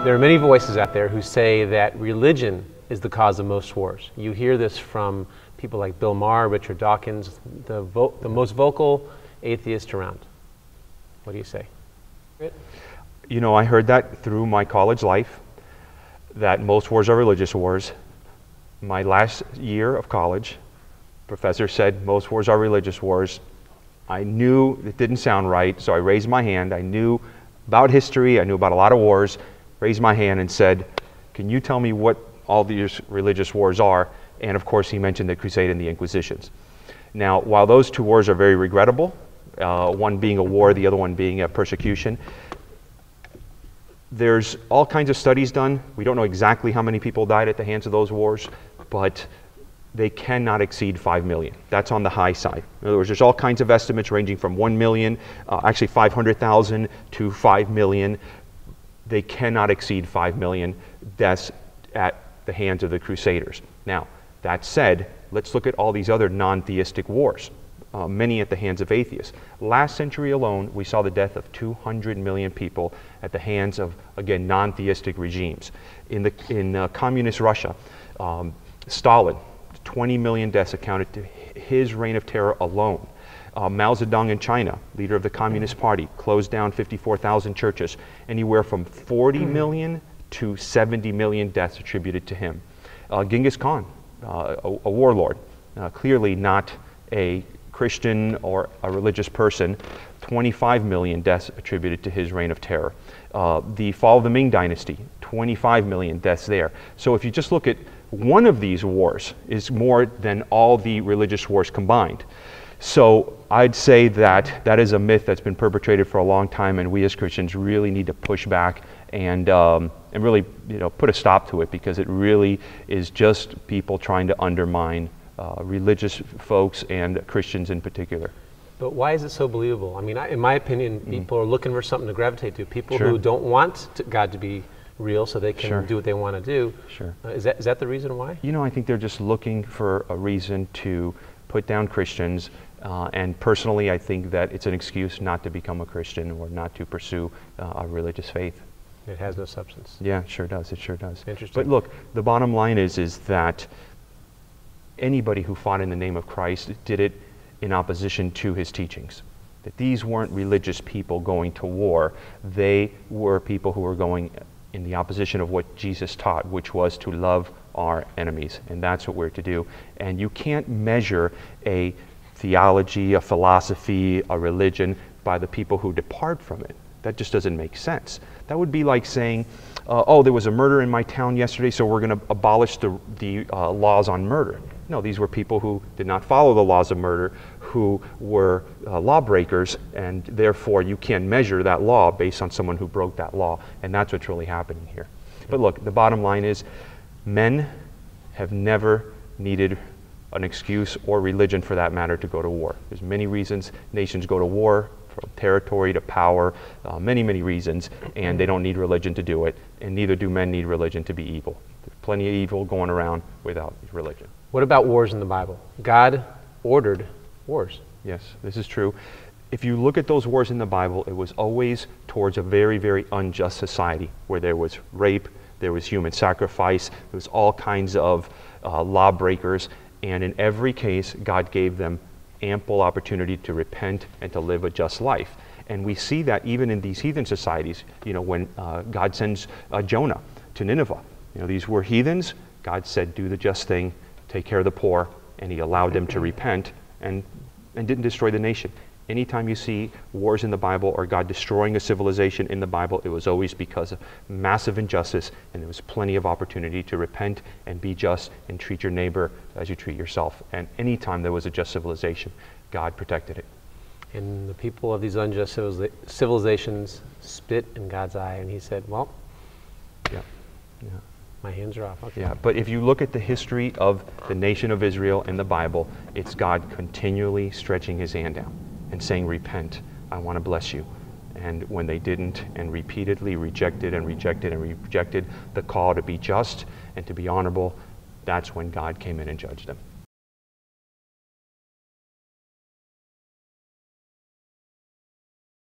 There are many voices out there who say that religion is the cause of most wars. You hear this from people like Bill Maher, Richard Dawkins, the most vocal atheist around. What do you say? You know, I heard that through my college life, that most wars are religious wars. My last year of college, professor said most wars are religious wars. I knew it didn't sound right, so I raised my hand. I knew about history, I knew about a lot of wars, raised my hand and said, can you tell me what all these religious wars are? And of course he mentioned the Crusade and the Inquisitions. Now, while those two wars are very regrettable, one being a war, the other one being a persecution, there's all kinds of studies done. We don't know exactly how many people died at the hands of those wars, but they cannot exceed 5 million. That's on the high side. In other words, there's all kinds of estimates ranging from 1 million, actually 500,000 to 5 million. They cannot exceed 5 million deaths at the hands of the Crusaders. Now, that said, let's look at all these other non-theistic wars, many at the hands of atheists. Last century alone, we saw the death of 200 million people at the hands of, again, non-theistic regimes. In communist Russia, Stalin, 20 million deaths accounted to his reign of terror alone. Mao Zedong in China, leader of the Communist Party, closed down 54,000 churches, anywhere from 40 million to 70 million deaths attributed to him. Genghis Khan, a warlord, clearly not a Christian or a religious person, 25 million deaths attributed to his reign of terror. The fall of the Ming Dynasty, 25 million deaths there. So if you just look at one of these wars is more than all the religious wars combined. So I'd say that that is a myth that's been perpetrated for a long time, and we as Christians really need to push back and really, put a stop to it, because it really is just people trying to undermine religious folks and Christians in particular. But why is it so believable? I mean, in my opinion, people are looking for something to gravitate to. People who don't want God to be real so they can do what they want to do. Is that the reason why? I think they're just looking for a reason to put down Christians, and personally I think that it's an excuse not to become a Christian or not to pursue a religious faith. It has no substance. Yeah, it sure does. It sure does. Interesting. But look, the bottom line is that anybody who fought in the name of Christ did it in opposition to his teachings. That these weren't religious people going to war. They were people who were going in the opposition of what Jesus taught, which was to love our enemies. And that's what we're to do. And you can't measure a theology, a philosophy, a religion by the people who depart from it. That just doesn't make sense. That would be like saying, oh, there was a murder in my town yesterday, so we're going to abolish the laws on murder. No, these were people who did not follow the laws of murder, who were lawbreakers, and therefore you can't measure that law based on someone who broke that law. And that's what's really happening here. But look, the bottom line is, men have never needed an excuse, or religion for that matter, to go to war. There's many reasons nations go to war, from territory to power, many, many reasons, and they don't need religion to do it, and neither do men need religion to be evil. There's plenty of evil going around without religion. What about wars in the Bible? God ordered wars. Yes, this is true. If you look at those wars in the Bible, it was always towards a very, very unjust society, where there was rape, there was human sacrifice, there was all kinds of lawbreakers, and in every case, God gave them ample opportunity to repent and to live a just life. And we see that even in these heathen societies, when God sends Jonah to Nineveh. These were heathens. God said, do the just thing, take care of the poor, and he allowed them to repent and didn't destroy the nation. Anytime you see wars in the Bible or God destroying a civilization in the Bible, it was always because of massive injustice, and there was plenty of opportunity to repent and be just and treat your neighbor as you treat yourself. And anytime there was a just civilization, God protected it. And the people of these unjust civilizations spit in God's eye, and he said, well, my hands are off. Okay. Yeah, but if you look at the history of the nation of Israel in the Bible, it's God continually stretching his hand out and saying, repent, I want to bless you. And when they didn't, and repeatedly rejected and rejected and rejected the call to be just and to be honorable, that's when God came in and judged them.